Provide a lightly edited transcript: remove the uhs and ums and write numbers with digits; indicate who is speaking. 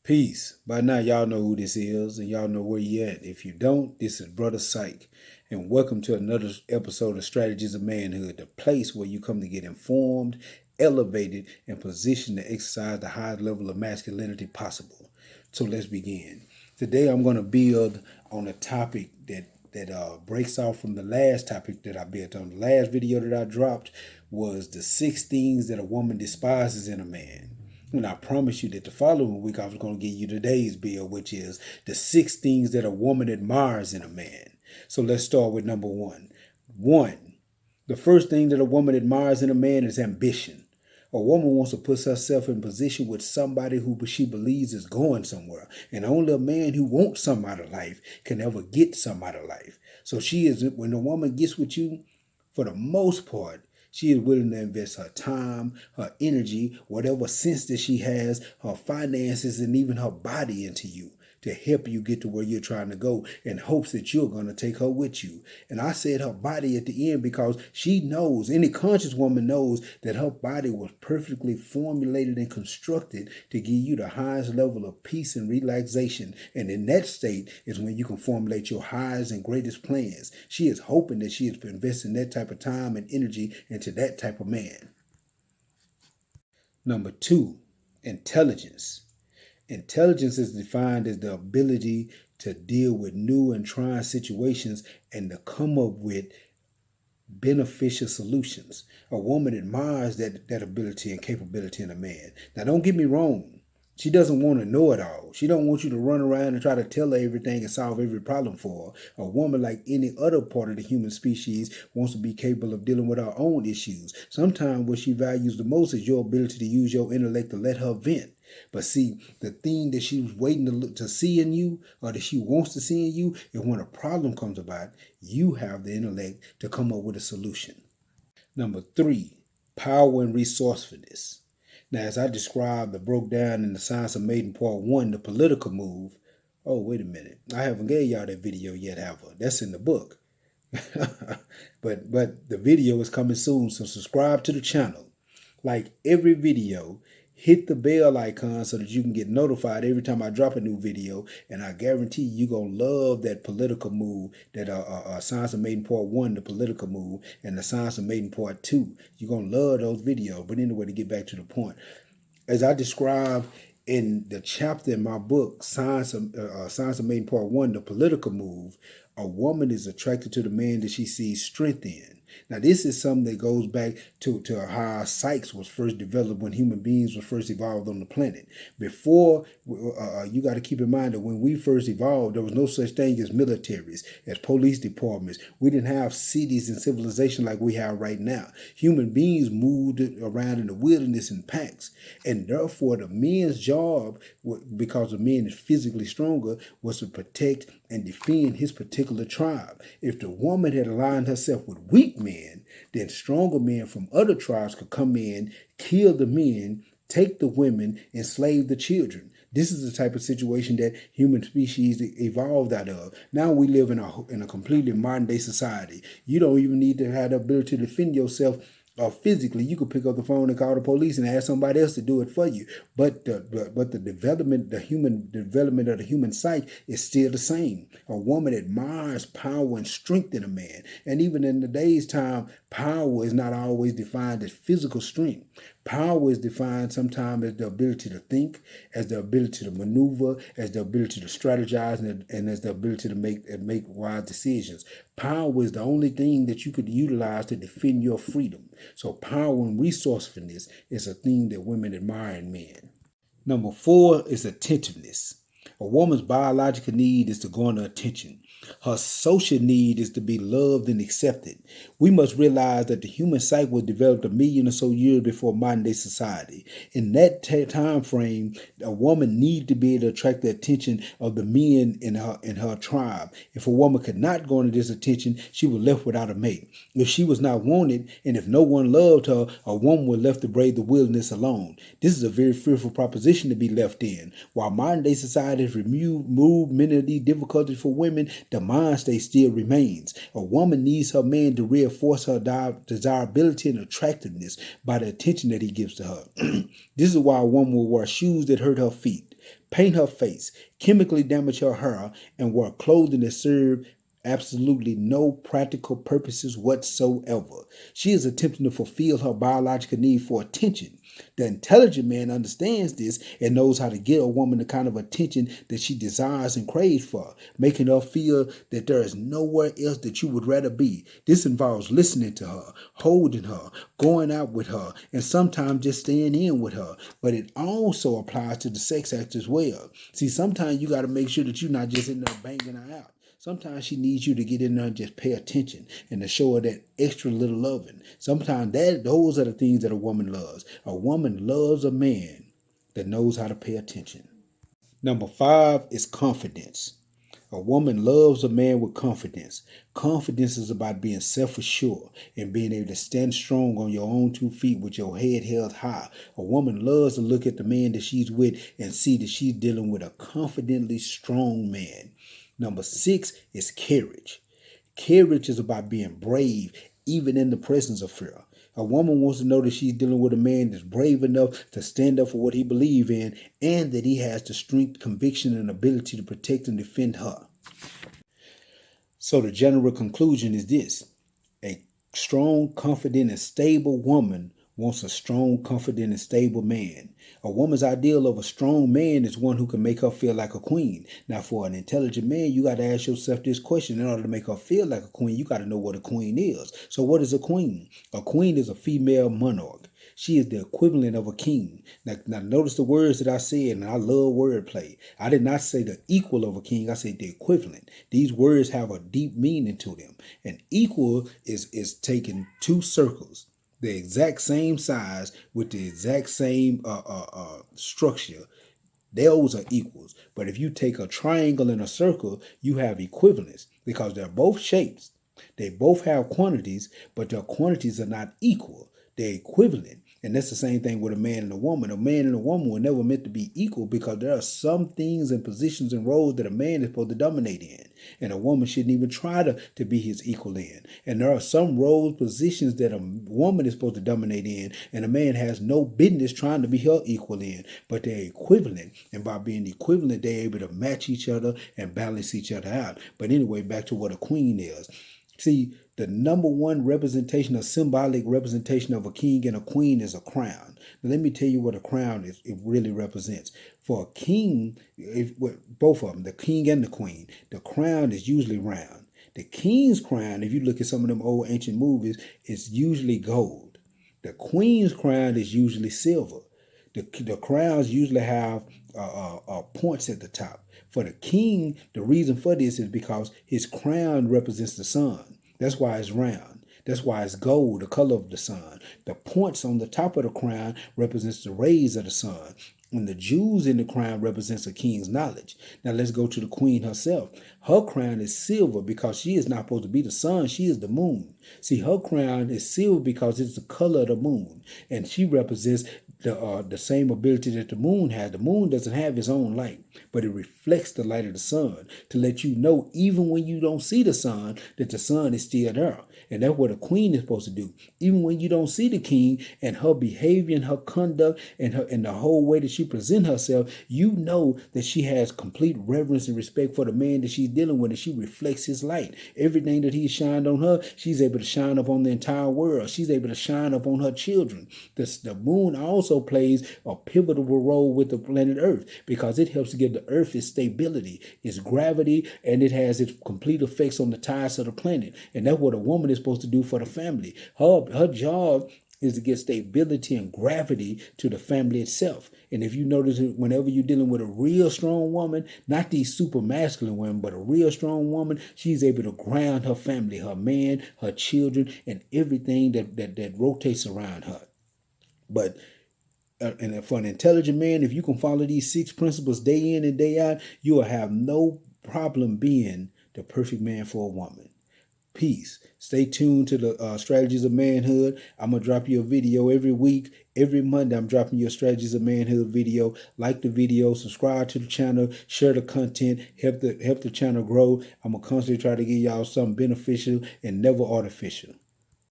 Speaker 1: Peace. By now, y'all know who this is and y'all know where you at. If you don't, this is Brother Psych. And welcome to another episode of Strategies of Manhood, the place where you come to get informed, elevated, and positioned to exercise the highest level of masculinity possible. So let's begin. Today, I'm going to build on a topic that breaks off from the last topic that I built on. The last video that I dropped was the 6 things that a woman despises in a man. And I promise you that the following week I was going to give you today's bill, which is the 6 things that a woman admires in a man. So let's start with number one. One, the first thing that a woman admires in a man is ambition. A woman wants to put herself in position with somebody who she believes is going somewhere. And only a man who wants some out of life can ever get some out of life. So when a woman gets with you, for the most part, she is willing to invest her time, her energy, whatever sense that she has, her finances, and even her body into you to help you get to where you're trying to go in hopes that you're going to take her with you. And I said her body at the end because she knows, any conscious woman knows that her body was perfectly formulated and constructed to give you the highest level of peace and relaxation. And in that state is when you can formulate your highest and greatest plans. She is hoping that she is investing that type of time and energy into that type of man. Number two, intelligence. Intelligence is defined as the ability to deal with new and trying situations and to come up with beneficial solutions. A woman admires that ability and capability in a man. Now, don't get me wrong. She doesn't want to know it all. She don't want you to run around and try to tell her everything and solve every problem for her. A woman, like any other part of the human species, wants to be capable of dealing with her own issues. Sometimes what she values the most is your ability to use your intellect to let her vent. But see, the thing that she was waiting to see in you, or that she wants to see in you, is when a problem comes about, you have the intellect to come up with a solution. Number three, power and resourcefulness. Now, as I described or broke down in the Science of Mating Part 1, the political move. Oh, wait a minute. I haven't gave y'all that video yet, have I? That's in the book. but the video is coming soon, so subscribe to the channel. Like every video, hit the bell icon so that you can get notified every time I drop a new video. And I guarantee you're going to love that political move, that Science of Mating Part 1, the political move, and the Science of Mating Part 2. You're going to love those videos. But anyway, to get back to the point, as I described in the chapter in my book, Science of Mating Part 1, the political move, a woman is attracted to the man that she sees strength in. Now, this is something that goes back to how our psyche was first developed when human beings were first evolved on the planet. Before, you got to keep in mind that when we first evolved, there was no such thing as militaries, as police departments. We didn't have cities and civilization like we have right now. Human beings moved around in the wilderness in packs. And therefore, the men's job, because the man is physically stronger, was to protect and defend his particular tribe. If the woman had aligned herself with weak men, then stronger men from other tribes could come in, kill the men, take the women, enslave the children. This is the type of situation that human species evolved out of. Now we live in a completely modern day society. You don't even need to have the ability to defend yourself physically. You could pick up the phone and call the police and ask somebody else to do it for you. But the development, the human development of the human psyche is still the same. A woman admires power and strength in a man. And even in today's time, power is not always defined as physical strength. Power is defined sometimes as the ability to think, as the ability to maneuver, as the ability to strategize, and as the ability to make wise decisions. Power is the only thing that you could utilize to defend your freedom. So power and resourcefulness is a thing that women admire in men. Number 4 is attentiveness. A woman's biological need is to garner attention. Her social need is to be loved and accepted. We must realize that the human psyche was developed 1,000,000 or so years before modern day society. In that time frame, a woman needed to be able to attract the attention of the men in her tribe. If a woman could not garner this attention, she was left without a mate. If she was not wanted, and if no one loved her, a woman was left to brave the wilderness alone. This is a very fearful proposition to be left in. While modern day society has removed many of these difficulties for women, the mind state still remains. A woman needs her man to reinforce her desirability and attractiveness by the attention that he gives to her. This is why a woman will wear shoes that hurt her feet, paint her face, chemically damage her hair, and wear clothing that serve absolutely no practical purposes whatsoever. She is attempting to fulfill her biological need for attention. The intelligent man understands this and knows how to give a woman the kind of attention that she desires and craves for, making her feel that there is nowhere else that you would rather be. This involves listening to her, holding her, going out with her, and sometimes just staying in with her. But it also applies to the sex act as well. See, sometimes you got to make sure that you're not just in there banging her out. Sometimes she needs you to get in there and just pay attention and to show her that extra little loving. Sometimes those are the things that a woman loves. A woman loves a man that knows how to pay attention. Number 5 is confidence. A woman loves a man with confidence. Confidence is about being self-assured and being able to stand strong on your own 2 feet with your head held high. A woman loves to look at the man that she's with and see that she's dealing with a confidently strong man. Number 6 is courage. Courage is about being brave, even in the presence of fear. A woman wants to know that she's dealing with a man that's brave enough to stand up for what he believes in and that he has the strength, conviction, and ability to protect and defend her. So the general conclusion is this. A strong, confident, and stable woman wants a strong, confident, and stable man. A woman's ideal of a strong man is one who can make her feel like a queen. Now, for an intelligent man, you got to ask yourself this question. In order to make her feel like a queen, you got to know what a queen is. So what is a queen? A queen is a female monarch. She is the equivalent of a king. Now notice the words that I said, and I love wordplay. I did not say the equal of a king. I said the equivalent. These words have a deep meaning to them. An equal is taking 2 circles, the exact same size with the exact same structure. Those are equals. But if you take a triangle and a circle, you have equivalents because they're both shapes. They both have quantities, but their quantities are not equal. They're equivalent. And that's the same thing with a man and a woman. A man and a woman were never meant to be equal because there are some things and positions and roles that a man is supposed to dominate in. And a woman shouldn't even try to be his equal in. And there are some roles, positions that a woman is supposed to dominate in, and a man has no business trying to be her equal in. But they're equivalent. And by being equivalent, they're able to match each other and balance each other out. But anyway, back to what a queen is. See, the number one representation, a symbolic representation of a king and a queen is a crown. Now, let me tell you what a crown is. It really represents. For a king, both of them, the king and the queen, the crown is usually round. The king's crown, if you look at some of them old ancient movies, is usually gold. The queen's crown is usually silver. The crowns usually have points at the top. For the king, the reason for this is because his crown represents the sun. That's why it's round. That's why it's gold, the color of the sun. The points on the top of the crown represents the rays of the sun. And the jewels in the crown represents a king's knowledge. Now let's go to the queen herself. Her crown is silver because she is not supposed to be the sun. She is the moon. See, her crown is silver because it's the color of the moon. And she represents the same ability that the moon has. The moon doesn't have its own light, but it reflects the light of the sun to let you know, even when you don't see the sun, that the sun is still there. And that's what a queen is supposed to do. Even when you don't see the king and her behavior and her conduct and the whole way that she presents herself, you know that she has complete reverence and respect for the man that she's dealing with, and she reflects his light. Everything that he shined on her, she's able to shine up on the entire world. She's able to shine up on her children. The moon also plays a pivotal role with the planet Earth because it helps to give the Earth its stability, its gravity, and it has its complete effects on the tides of the planet. And that's what a woman is supposed to do for the family. Her job is to get stability and gravity to the family itself. And if you notice, whenever you're dealing with a real strong woman, not these super masculine women, but a real strong woman, she's able to ground her family, her man, her children, and everything that rotates around her. But and for an intelligent man, if you can follow these 6 principles day in and day out, you will have no problem being the perfect man for a woman. Peace. Stay tuned to the Strategies of Manhood. I'm going to drop you a video every week. Every Monday, I'm dropping you a Strategies of Manhood video. Like the video, subscribe to the channel, share the content, help the channel grow. I'm going to constantly try to give y'all something beneficial and never artificial.